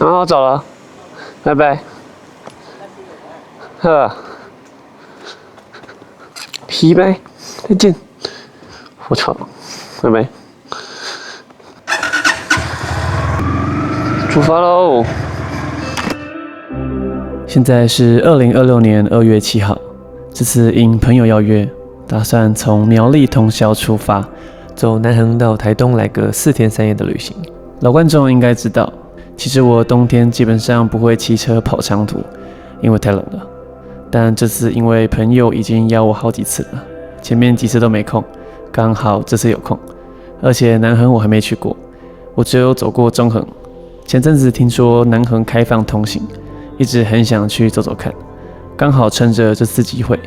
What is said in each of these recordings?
我走了，拜拜。呵，皮呗，再見。我操，拜拜。出發嘍！現在是2026年2月7號，這次應朋友邀約，打算從苗栗通霄出發，走南橫到台東來個4天3夜的旅行。老觀眾應該知道，其實我冬天基本上不會騎車跑長途，因為太冷了。但這次因為朋友已經邀我好幾次了，前面幾次都沒空，剛好這次有空。而且南橫我還沒去過，我只有走過中橫。前陣子聽說南橫開放通行，一直很想去走走看，剛好趁着這次機會，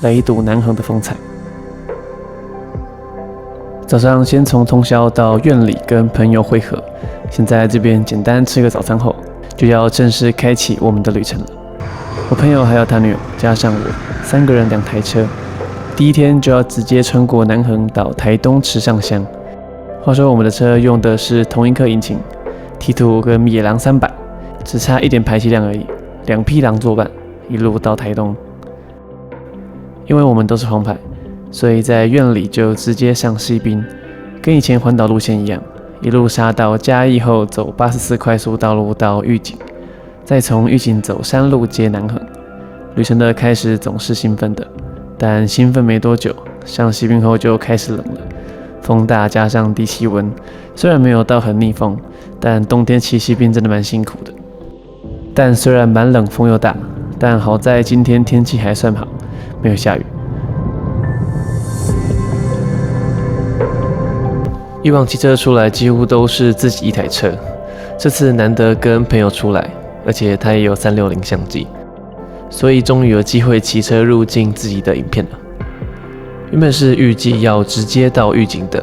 來一睹南橫的風采。早上先從通霄到苑裡跟朋友會合，現在這邊簡單吃個早餐後，就要正式開啟我們的旅程了。我朋友還有他女友加上我，3個人2台車，第一天就要直接穿過南橫到台東池上鄉。話說我們的車用的是同一顆引擎。T2跟野狼300，只差一點排氣量而已，2匹狼作伴，一路到台東。因為我們都是黃牌，所以在苑裡就直接上西濱，跟以前環島路線一樣，一路殺到嘉義後走84快速道路到玉井，再從玉井走山路接南橫。旅程的開始總是興奮的，但興奮沒多久，上西濱後就開始冷了。風大加上低氣溫，雖然沒有到很逆風，但冬天騎西濱真的蠻辛苦的。但雖然蠻冷，風又大，但好在今天天氣還算好，沒有下雨。以往騎車出來幾乎都是自己一台車，這次難得跟朋友出來，而且他也有360相機，所以終於有機會騎車入鏡自己的影片了。原本是預計要直接到玉井的，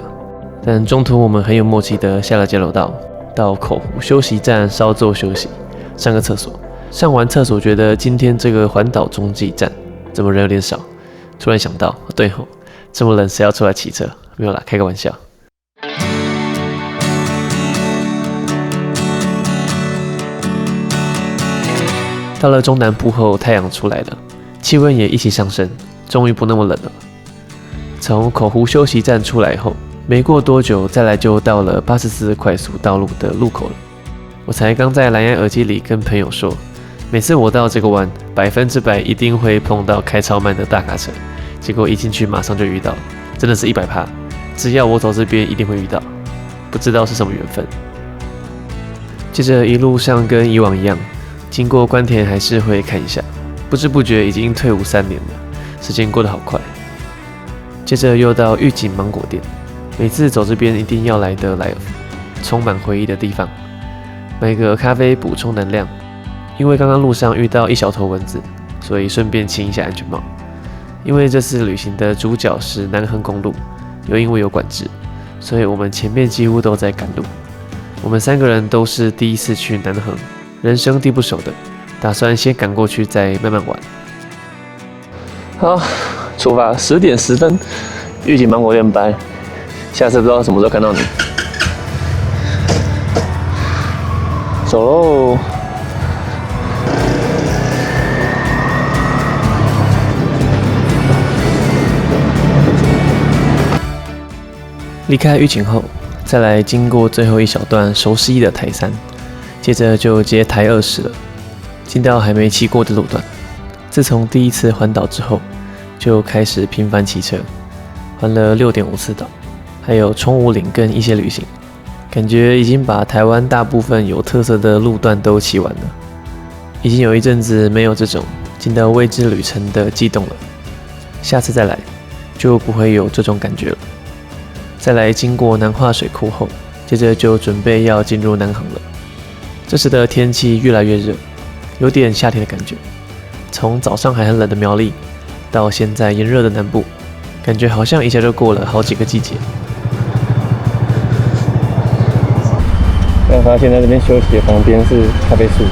但中途我們很有默契的下了交流道，到口湖休息站稍作休息，上個廁所。上完廁所覺得今天這個環島中繼站怎麼人有點少，突然想到，對吼，這麼冷誰要出來騎車？沒有啦，開個玩笑。到了中南部後，太陽出來了，氣溫也一起上升，終於不那麼冷了。從口湖休息站出來後，沒過多久，再來就到了84快速道路的路口了。我才剛在藍牙耳機裡跟朋友說，每次我到這個彎，100%一定會碰到開超慢的大卡車。結果一進去馬上就遇到，真的是100%，只要我走這邊一定會遇到，不知道是什麼緣分。接着一路上跟以往一樣，經過關田還是會看一下，不知不覺已經退伍3年了，時間過得好快。接着又到玉井芒果店，每次走這邊一定要來的萊爾富，充滿回憶的地方。買個咖啡補充能量，因為剛剛路上遇到一小坨蚊子，所以順便清一下安全帽。因為這次旅行的主角是南橫公路，又因為有管制，所以我們前面幾乎都在趕路。我們3個人都是第一次去南橫，人生地不熟的，打算先趕過去再慢慢玩。好。出發10點10分，玉井芒果店拜。下次不知道什麼時候看到你。走嘍！離開玉井後，再來經過最後一小段熟悉的台3，接着就接台20了，進到還沒騎過的路段。自從第一次環島之後，就開始頻繁騎車，環了6.5次島，還有沖武嶺跟一些旅行，感覺已經把台灣大部分有特色的路段都騎完了，已經有一陣子沒有這種進到未知旅程的悸動了。下次再來就不會有這種感覺了。再來經過南化水庫後，接着就準備要進入南橫了。這時的天氣越來越熱，有點夏天的感覺。從早上還很冷的苗栗，到現在炎熱的南部，感覺好像一下就過了好幾個季節。剛發現在這邊休息的旁邊是咖啡樹，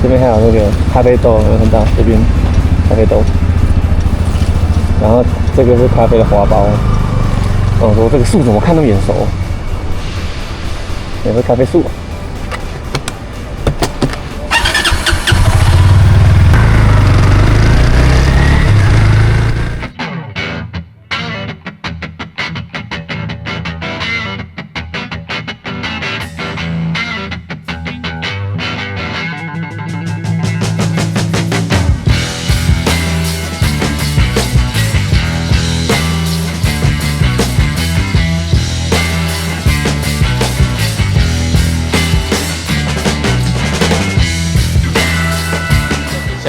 這邊還有那個咖啡豆，有看到這邊咖啡豆，然後這個是咖啡的花苞。我說這個樹怎麼看那麼眼熟？也是咖啡樹。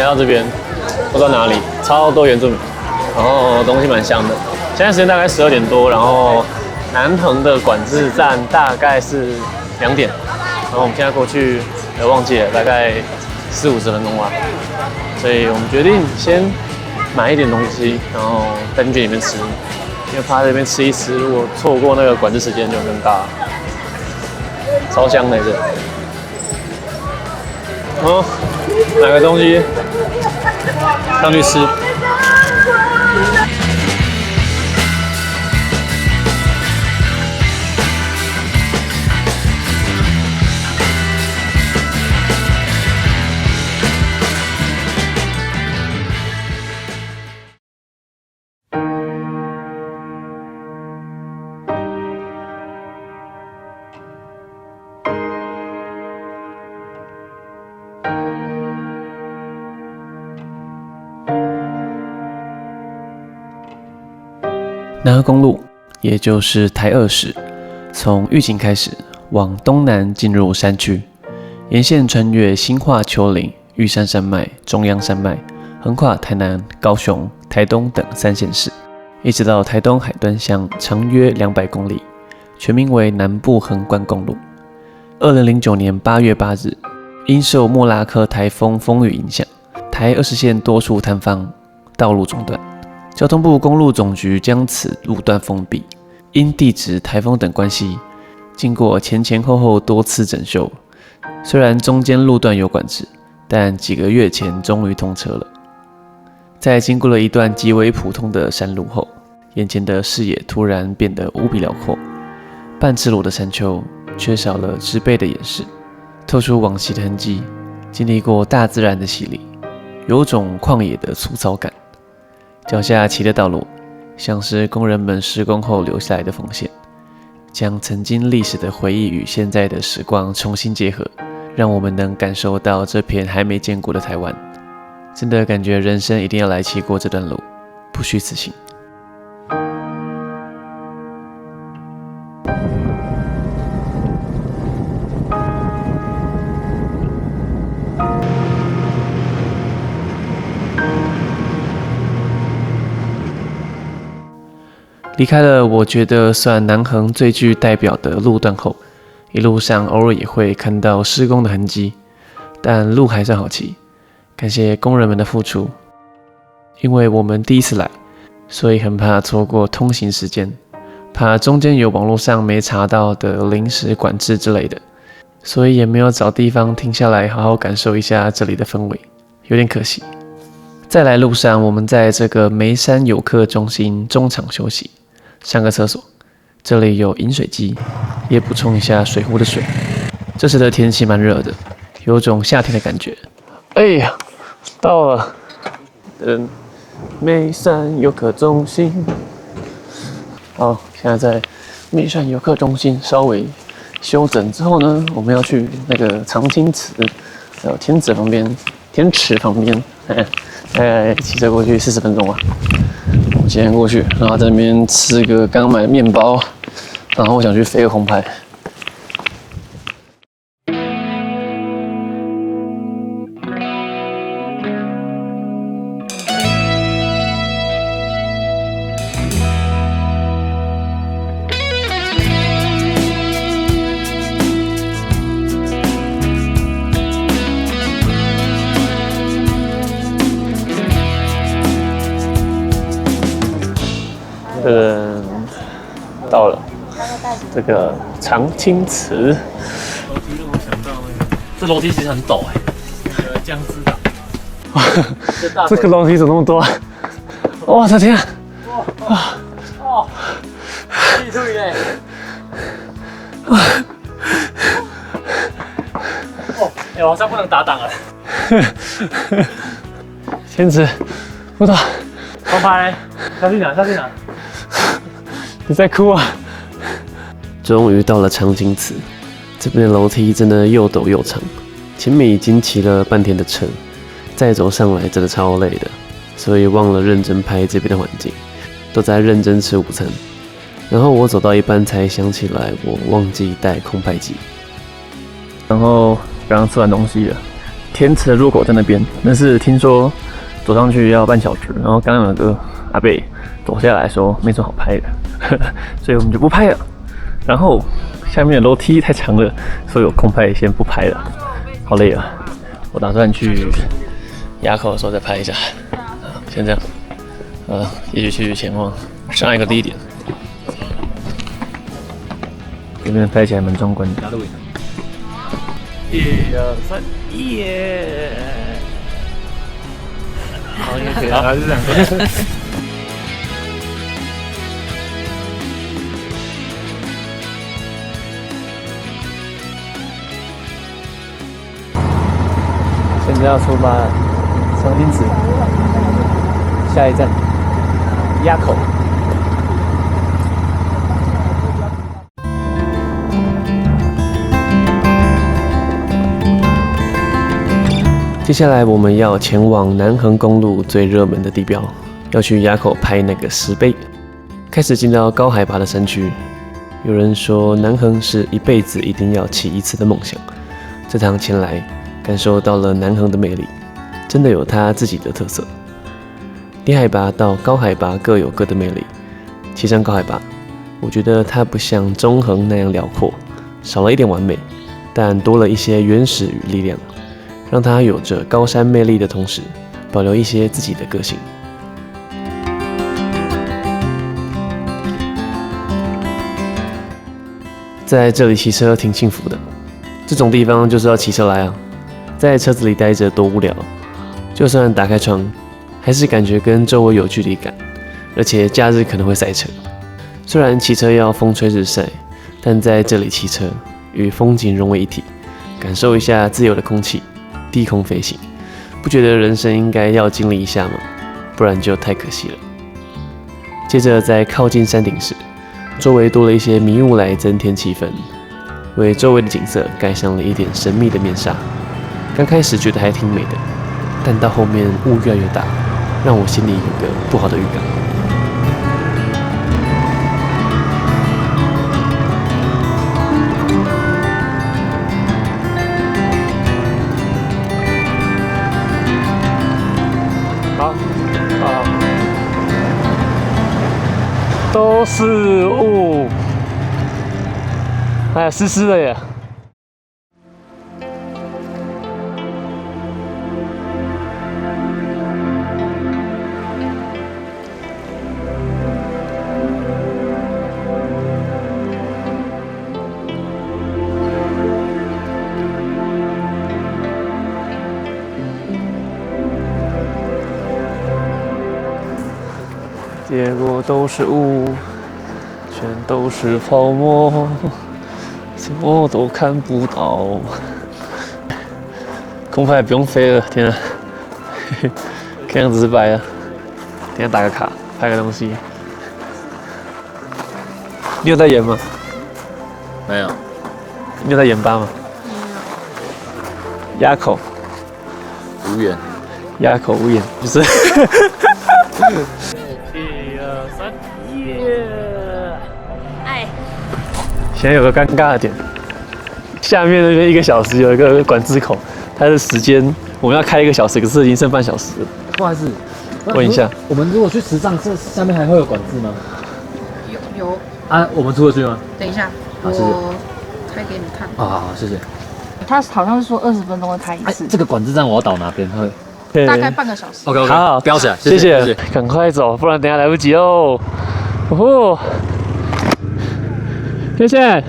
來到這邊，不知道哪裡，超多原住民，然後東西蠻香的。現在時間大概12點多，然後南橫的管制站大概是2點，然後我們現在過去，忘記了，大概40-50分鐘吧。所以我們決定先買一點東西，然後帶進去裡面吃，因為怕在這邊吃一吃，如果錯過那個管制時間就很尷尬。超香的這。哦，買個東西上去吃。南河公路，也就是台20，從玉井開始往東南進入山區，沿線穿越新化丘陵、玉山山脈、中央山脈，橫跨台南、高雄、台東等3縣市，一直到台東海端鄉，長約200公里，全名為南部橫貫公路。2009年8月8日，因受莫拉克颱風風雨影響，台20線多處坍方，道路中斷。交通部公路總局將此路段封閉，因地質、颱風等關係，經過前後多次整修，雖然中間路段有管制，但幾個月前終於通車了。在經過了一段極為普通的山路後，眼前的視野突然變得無比遼闊，半赤裸的山丘缺少了植被的掩飾，透出往昔的痕跡，經歷過大自然的洗禮，有種曠野的粗糙感。腳下騎的道路，像是工人們施工後留下來的縫線，將曾經歷史的回憶與現在的時光重新結合，讓我們能感受到這片還沒見過的台灣。真的感覺人生一定要來騎過這段路，不虛此行。離開了我覺得算南橫最具代表的路段後，一路上偶爾也會看到施工的痕跡，但路還算好騎，感謝工人們的付出。因為我們第一次來，所以很怕錯過通行時間，怕中間有網絡上沒查到的臨時管制之類的，所以也沒有找地方停下來好好感受一下這裡的氛圍，有點可惜。再來路上，我們在這個梅山遊客中心中場休息，上個廁所，這裡有飲水機，也補充一下水壺的水。這時的天氣蠻熱的，有種夏天的感覺。哎呀，到了，梅山遊客中心。好，現在在梅山遊客中心稍微休整之後呢，我們要去那個長青祠，還有天池旁邊，大概騎車過去40分鐘吧。我今天過去，然後在那邊吃個剛買的麵包，然後我想去飛個紅牌。到了这個長青祠。樓梯讓我想到那個，這樓梯其實很陡江之島。這個樓梯怎麼那麼多？我的天！哇！地圖耶！我好像不能打檔了。天池，不走。紅牌，下去哪？你在哭啊？終於到了長青祠，這邊的樓梯真的又陡又長，前面已經騎了半天的車，再走上來真的超累的，所以忘了認真拍這邊的環境，都在認真吃午餐。然後我走到一半才想起來，我忘記帶空拍機。然後剛剛吃完東西了，天池的入口在那邊，但是聽說走上去要半小時，然後剛剛有個阿伯走下來說沒什麼好拍的，所以我們就不拍了。然後下面的樓梯太長了，所以有空拍先不拍了，好累啊！我打算去埡口的時候再拍一下，先這樣，也許去前往上一個地點。這邊拍起來蠻壯觀的。1、2、3，耶！好，應該可以了，就這樣。现在要出發了，長青池，下一站埡口。接下來我們要前往南橫公路最熱門的地標，要去埡口拍那個石碑。開始進到高海拔的山區，有人說南橫是一輩子一定要騎一次的夢想。這趟前來，感受到了南橫的魅力，真的有它自己的特色。低海拔到高海拔各有各的魅力。騎上高海拔，我覺得它不像中橫那樣遼闊，少了一點完美，但多了一些原始與力量。讓它有着高山魅力的同時，保留一些自己的個性。在這裡騎車挺幸福的，這種地方就是要騎車來啊！在車子裡待着多無聊，就算打開窗，還是感覺跟周圍有距離感，而且假日可能會塞車。雖然騎車要風吹日曬，但在這裡騎車與風景融為一體，感受一下自由的空氣。低空飛行，不覺得人生應該要經歷一下嗎？不然就太可惜了。接着在靠近山頂時，周圍多了一些迷霧來增添氣氛，為周圍的景色蓋上了一點神秘的面紗。剛開始覺得還挺美的，但到後面霧越來越大，讓我心裡有個不好的預感。都是霧，哎呀，濕濕的耶。結果都是霧，全都是泡沫，什麼都看不到。空拍也不用飛了，天啊！看樣子是白了。等一下打個卡，拍個東西。你有在演嗎？沒有。你有在演吧嗎？沒有。埡口。無言。埡口無言，不是。1、2、3，耶！哎，現在有個尷尬的點，下面那邊1個小時有一個管制口，它的時間我們要開1個小時，可是已經剩半小時了。不好意思，問一下，我們如果去池上，這下面還會有管制嗎？有啊，我們出得去嗎？等一下，好，謝謝。我開給你看。好，謝謝。他好像是說20分鐘會開一次。這個管制站我要倒哪邊？大概半個小時。OK， 好，標起來，謝謝。趕快走，不然等下來不及哦。哦吼，謝謝。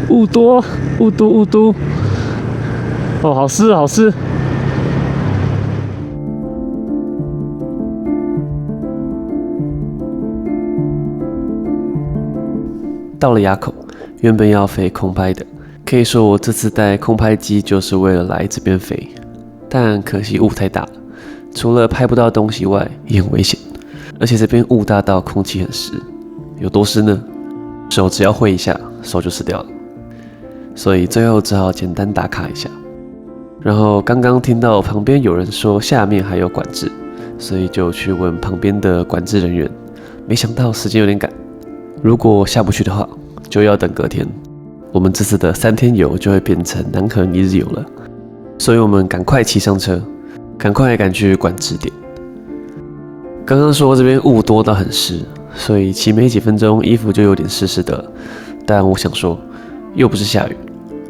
霧多，霧都。哦，好濕，好濕。到了埡口，原本要飛空拍的，可以說我這次帶空拍機就是為了來這邊飛，但可惜霧太大了，除了拍不到東西外，也很危險，而且這邊霧大到空氣很濕，有多濕呢？手只要揮一下，手就濕掉了，所以最後只好簡單打卡一下。然後剛剛聽到旁邊有人說下面還有管制，所以就去問旁邊的管制人員，沒想到時間有點趕。如果下不去的話，就要等隔天。我們這次的3天遊就會變成南橫1日遊了，所以我們趕快騎上車，趕快趕去管制點。剛剛說這邊霧多到很濕，所以騎沒幾分鐘，衣服就有點濕濕的了。但我想說，又不是下雨，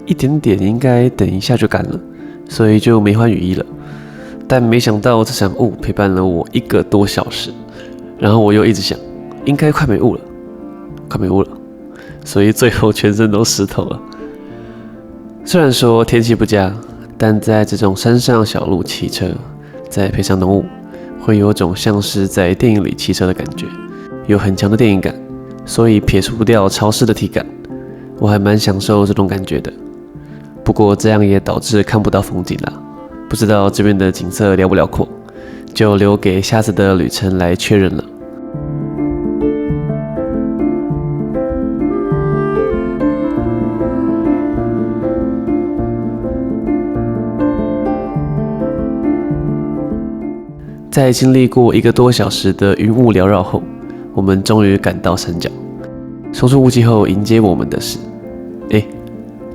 一點點應該等一下就乾了，所以就沒換雨衣了。但沒想到這場霧陪伴了我1個多小時，然後我又一直想，應該快沒霧了，快沒霧了，所以最後全身都濕透了。雖然說天氣不佳，但在這種山上小路騎車，再配上濃霧，會有種像是在電影裡騎車的感覺，有很強的電影感，所以撇除掉潮濕的體感，我還蠻享受這種感覺的。不過這樣也導致看不到風景啦，不知道這邊的景色遼不遼闊，就留給下次的旅程來確認了。在經歷過1個多小時的雲霧繚繞後，我們終於趕到山腳。衝出霧氣後，迎接我們的是，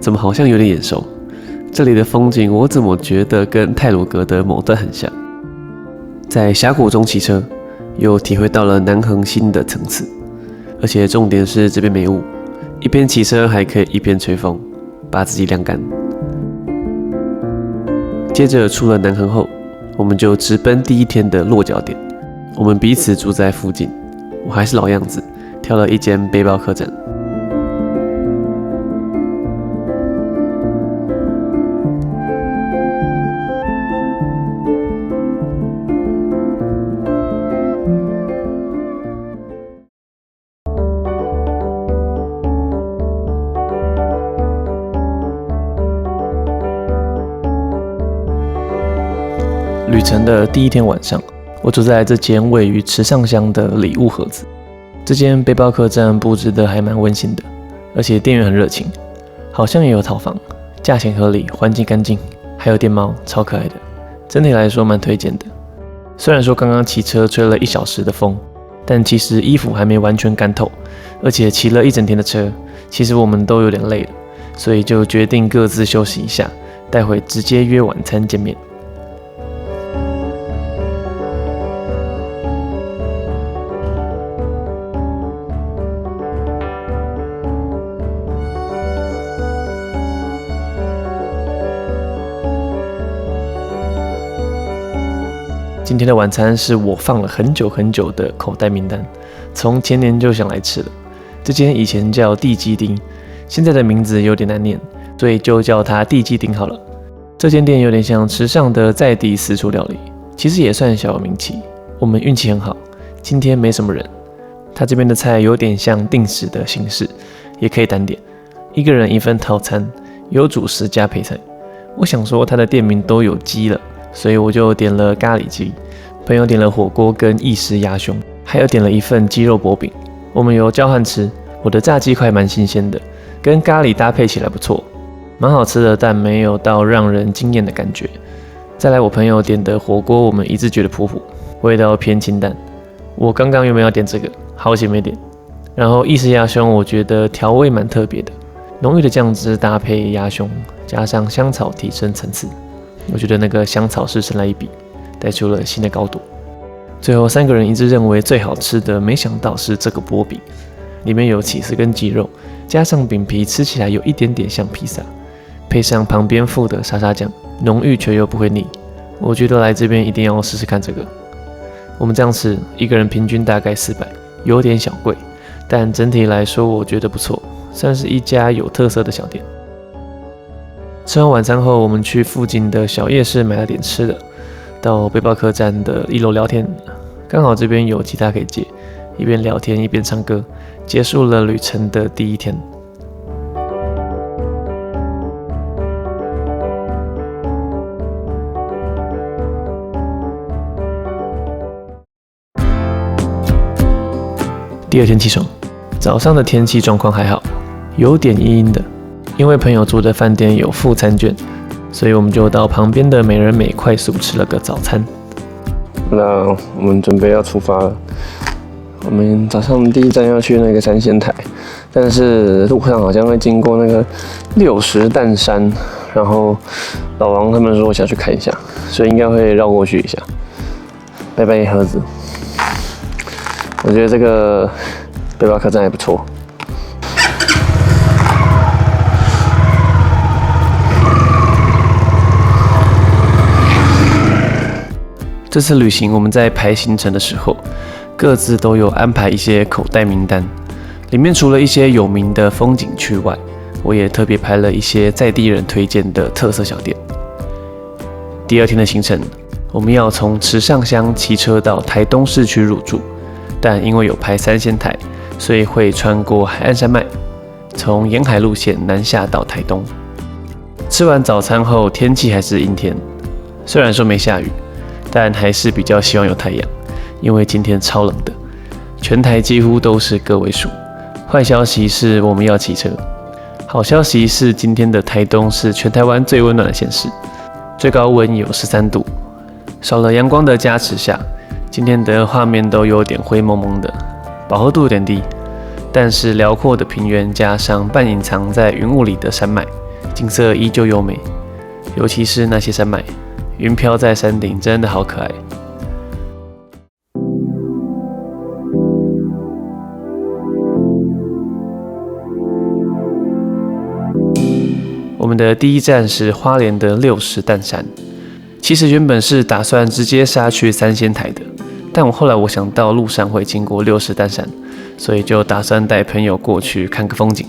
怎麼好像有點眼熟？這裡的風景我怎麼覺得跟太魯閣的某段很像？在峽谷中騎車，又體會到了南橫新的層次，而且重點是這邊沒霧，一邊騎車還可以一邊吹風，把自己晾乾。接着出了南橫後，我們就直奔第1天的落腳點。我們彼此住在附近，我還是老樣子，挑了一間背包客棧。旅程的第1天晚上，我住在這間位於池上鄉的禮物盒子。這間背包客棧布置得還蠻溫馨的，而且店員很熱情，好像也有套房，價錢合理，環境乾淨，還有電貓，超可愛的。整體來說蠻推薦的。雖然說剛剛騎車吹了1小時的風，但其實衣服還沒完全乾透，而且騎了1整天的車，其實我們都有點累了，所以就決定各自休息一下，待會直接約晚餐見面。今天的晚餐是我放了很久很久的口袋名單，從前年就想來吃了。這間以前叫地基町，現在的名字有點難念，所以就叫它地基町好了。這間店有點像池上的在地私廚料理，其實也算小有名氣。我們運氣很好，今天沒什麼人。它這邊的菜有點像定食的形式，也可以單點，1個人1份套餐，有主食加配菜。我想說它的店名都有雞了，所以我就點了咖喱雞，朋友點了火鍋跟意式鴨胸，還有點了1份雞肉薄餅。我們有交換吃，我的炸雞塊蠻新鮮的，跟咖喱搭配起來不錯，蠻好吃的，但沒有到讓人驚豔的感覺。再來我朋友點的火鍋，我們一致覺得普普，味道偏清淡。我剛剛原本要點這個，好險沒點。然後意式鴨胸，我覺得調味蠻特別的，濃郁的醬汁搭配鴨胸，加上香草提升層次。我覺得那個香草是神來一筆，帶出了新的高度。最後3個人一致認為最好吃的，沒想到是這個薄餅，裡面有起司跟雞肉，加上餅皮，吃起來有一點點像披薩，配上旁邊附的沙沙醬，濃郁卻又不會膩。我覺得來這邊一定要試試看這個。我們這樣吃，1個人平均大概400，有點小貴，但整體來說我覺得不錯，算是一家有特色的小店。吃完晚餐後，我們去附近的小夜市買了點吃的，到背包客棧的1樓聊天，剛好這邊有吉他可以借，一邊聊天一邊唱歌，結束了旅程的第1天。第2天起床，早上的天氣狀況還好，有點陰陰的。因為朋友住的飯店有附餐券，所以我們就到旁邊的美人美快速吃了個早餐。那我們準備要出發了。我們早上第1站要去那個三仙台，但是路上好像會經過那個60擔山，然後老王他們說我想去看一下，所以應該會繞過去一下。拜拜盒子，我覺得這個背包客棧還不錯。這次旅行我們在排行程的時候，各自都有安排一些口袋名單，裡面除了一些有名的風景區外，我也特別排了一些在地人推薦的特色小店。第2天的行程，我們要從池上鄉騎車到台東市區入住，但因為有排3仙台，所以會穿過海岸山脈，從沿海路線南下到台東。吃完早餐後，天氣還是陰天，雖然說沒下雨，但還是比較希望有太陽，因為今天超冷的，全台幾乎都是個位數。壞消息是我們要騎車，好消息是今天的台東是全台灣最溫暖的縣市，最高溫有13度，少了陽光的加持下，今天的畫面都有點灰蒙蒙的，飽和度有點低，但是遼闊的平原加上半隱藏在雲霧裡的山脈，景色依舊優美，尤其是那些山脈。雲飄在山頂，真的好可愛。我們的第一站是花蓮的60擔山。其實原本是打算直接殺去3仙台的，但後來我想到路上會經過60擔山，所以就打算帶朋友過去看個風景。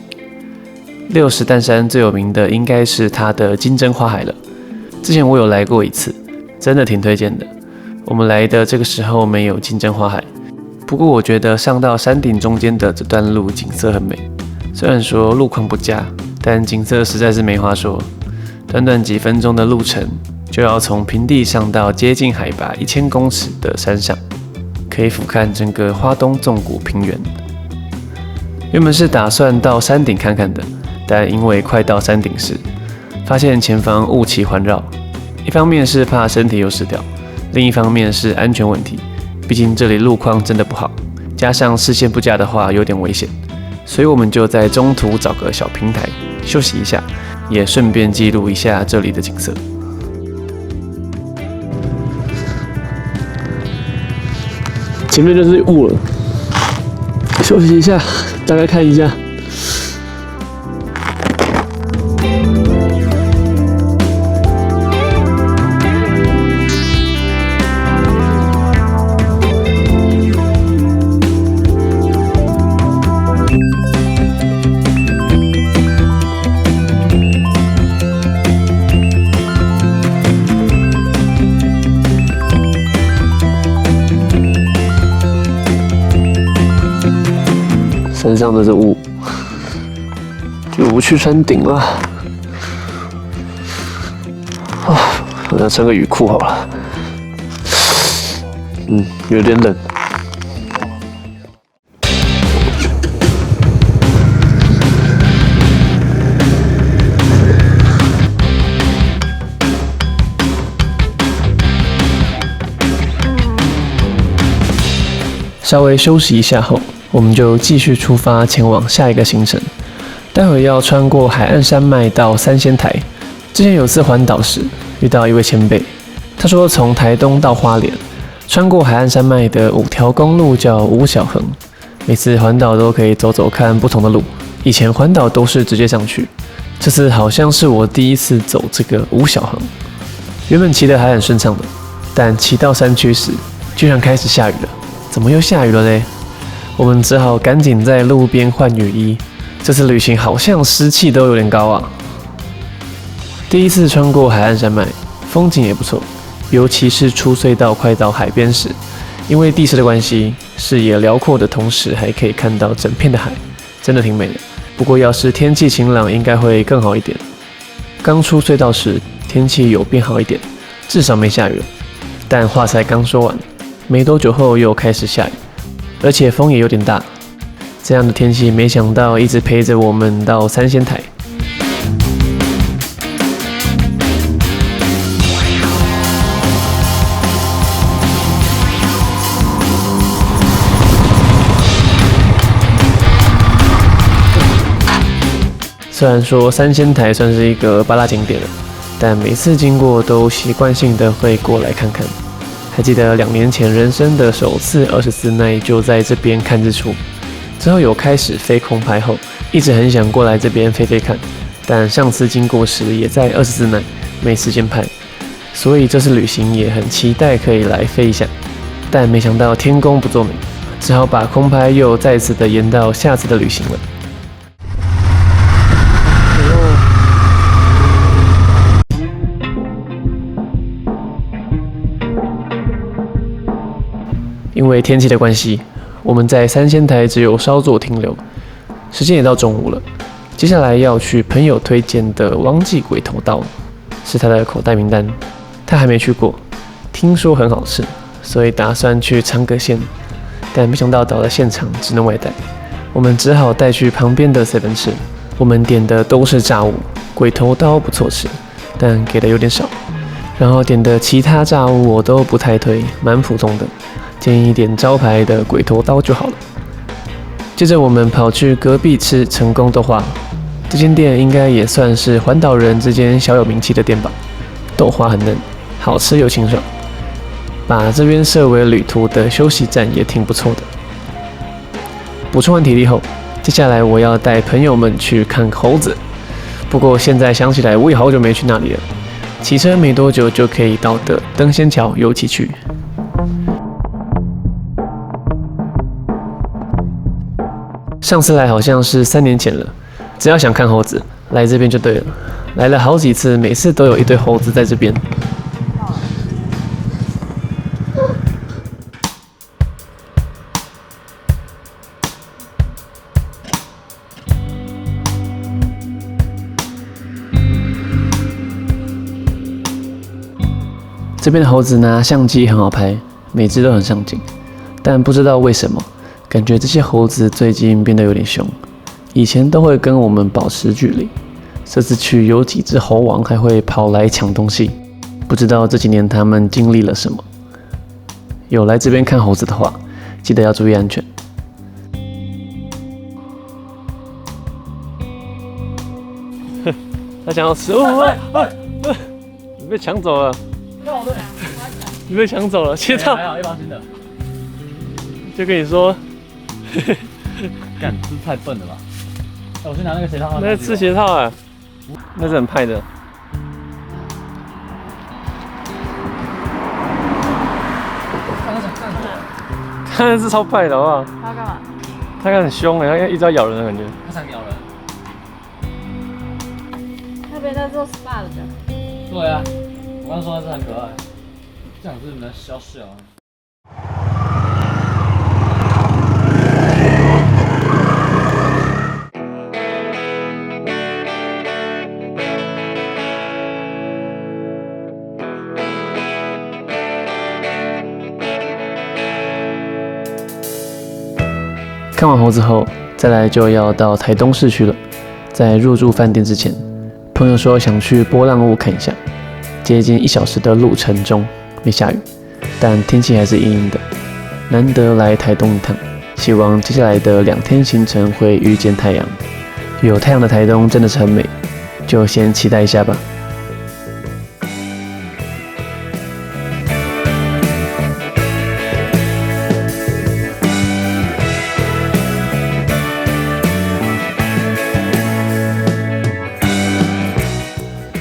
60擔山最有名的應該是它的金針花海了。之前我有來過一次，真的挺推薦的。我們來的這個時候沒有金針花海，不過我覺得上到山頂中間的這段路景色很美。雖然說路況不佳，但景色實在是沒話說。短短幾分鐘的路程，就要從平地上到接近海拔1000公尺的山上，可以俯瞰整個花東縱谷平原。原本是打算到山頂看看的，但因為快到山頂時，發現前方霧氣環繞，一方面是怕身體又濕掉，另一方面是安全問題，畢竟這裡路況真的不好，加上視線不佳的話有點危險，所以我們就在中途找個小平台休息一下，也順便記錄一下這裡的景色。前面就是霧了，休息一下，大概看一下。山上都是霧，就不去山頂了。我要穿個雨褲好了。有點冷。稍微休息一下後，我們就繼續出發前往下一個行程。待會要穿過海岸山脈到3仙台。之前有次環島時遇到一位前輩，他說從台東到花蓮，穿過海岸山脈的5條公路叫5小橫，每次環島都可以走走看不同的路。以前環島都是直接上去，這次好像是我第一次走這個5小橫。原本騎得還很順暢的，但騎到山區時居然開始下雨了。怎麼又下雨了嘞？我們只好趕緊在路邊換雨衣。這次旅行好像濕氣都有點高啊。第一次穿過海岸山脈，風景也不錯，尤其是出隧道快到海邊時，因為地勢的關係，視野遼闊的同時還可以看到整片的海，真的挺美的。不過要是天氣晴朗，應該會更好一點。剛出隧道時，天氣有變好一點，至少沒下雨了。但話才剛說完，沒多久後又開始下雨，而且風也有點大。這樣的天氣，沒想到一直陪着我們到3仙台。雖然說三仙台算是一個巴拉景點了，但每次經過都習慣性的會過來看看。還記得2年前人生的首次24奈就在這邊看日出，之後有開始飛空拍後，一直很想過來這邊飛飛看，但上次經過時也在24奈，沒時間拍，所以這次旅行也很期待可以來飛一下，但沒想到天公不作美，只好把空拍又再次的延到下次的旅行了。因為天氣的關係，我們在三仙台只有稍作停留，時間也到中午了。接下來要去朋友推薦的汪記鬼頭刀，是他的口袋名單，他還沒去過，聽說很好吃，所以打算去嘗個鮮。但沒想到到了現場只能外帶，我們只好帶去旁邊的 7吃。我們點的都是炸物，鬼頭刀不錯吃，但給的有點少。然後點的其他炸物我都不太推，蠻普通的。建議點招牌的鬼頭刀就好了。接着我們跑去隔壁吃成功豆花，這間店應該也算是環島人之間小有名氣的店吧。豆花很嫩，好吃又清爽，把這邊設為旅途的休息站也挺不錯的。補充完體力後，接下來我要帶朋友們去看猴子。不過現在想起來，我也好久沒去那裡了。騎車沒多久就可以到的登仙橋遊騎區。上次來好像是3年前了，只要想看猴子，來這邊就對了。來了好幾次，每次都有一堆猴子在這邊。這邊的猴子拿相機很好拍，每隻都很上鏡，但不知道為什麼。感覺這些猴子最近變得有點兇，以前都會跟我們保持距離，這次去有幾隻猴王還會跑來搶東西，不知道這幾年他們經歷了什麼。有來這邊看猴子的話，記得要注意安全。他想要吃，你被搶走了，你被搶走了，切到，還好一包新的，就跟你說。幹，是太笨了吧！我去拿那個鞋套。那是吃鞋套啊，那是很派的。看那是超派的，好不好？他要幹嘛？他看很凶哎，他一直要咬人的感觉。他想咬人。那邊在做 SPA 的。對啊，我剛說它是很可愛，這樣是能消失啊。看完猴子後，再來就要到台東市區了。在入住飯店之前，朋友說想去波浪屋看一下。接近1小時的路程中，沒下雨，但天氣還是陰陰的。難得來台東一趟，希望接下來的2天行程會遇見太陽。有太陽的台東真的是很美，就先期待一下吧。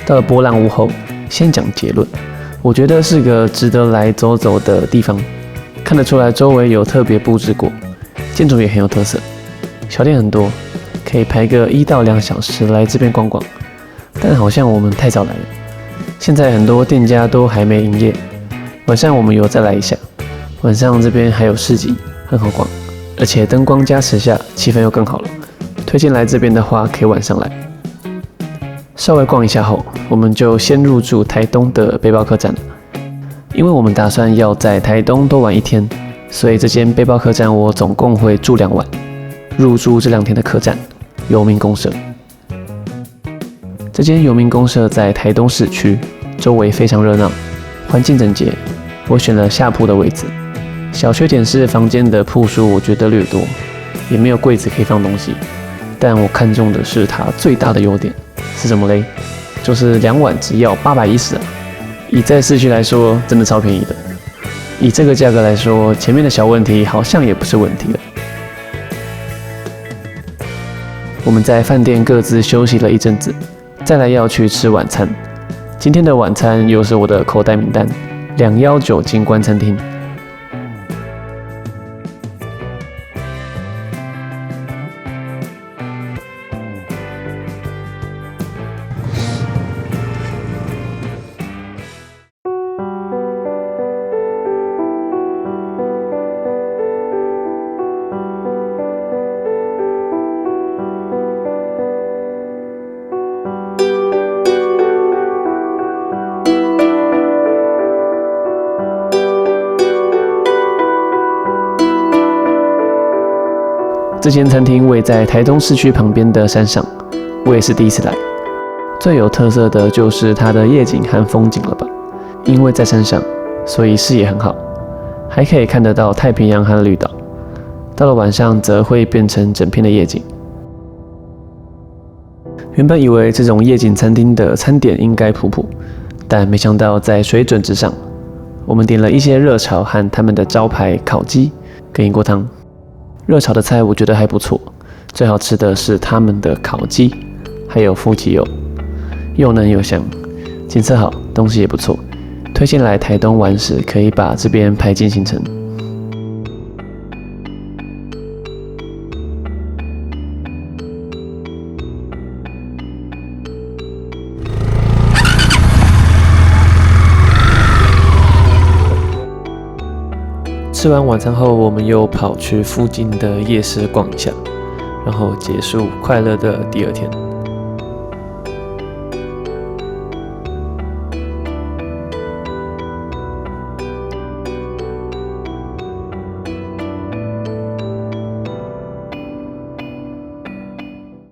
到了波浪屋後，先講結論。我覺得是個值得來走走的地方，看得出來周圍有特別佈置過，建築也很有特色，小店很多，可以排個1到2小時來這邊逛逛。但好像我們太早來了，現在很多店家都還沒營業。晚上我們有再來一下，晚上這邊還有市集，很好逛，而且燈光加持下，氣氛又更好了。推薦來這邊的話，可以晚上來。稍微逛一下後，我們就先入住台東的背包客棧了。因為我們打算要在台東多玩1天，所以這間背包客棧我總共會住2晚。入住這2天的客棧，游民公社。這間游民公社在台東市區，周圍非常熱鬧，環境整潔。我選了下鋪的位置。小缺點是房間的鋪數我覺得略多，也沒有櫃子可以放東西。但我看中的是它最大的優點是什麼嘞？就是2碗只要810啊！以在市區來說，真的超便宜的。以這個價格來說，前面的小問題好像也不是問題了。我們在飯店各自休息了一陣子，再來要去吃晚餐。今天的晚餐又是我的口袋名單，219景觀餐廳。這間餐廳位在台東市區旁邊的山上，我也是第一次來。最有特色的就是它的夜景和風景了吧？因為在山上，所以視野很好，還可以看得到太平洋和綠島。到了晚上，則會變成整片的夜景。原本以為這種夜景餐廳的餐點應該普普，但沒想到在水準之上。我們點了一些熱炒和他們的招牌烤雞跟一鍋湯。熱炒的菜我覺得還不錯，最好吃的是他們的烤雞，還有夫妻肉，又嫩又香，景色好，東西也不錯，推薦來台東玩時可以把這邊排進行程。吃完晚餐後，我們又跑去附近的夜市逛一下，然後結束快樂的第二天。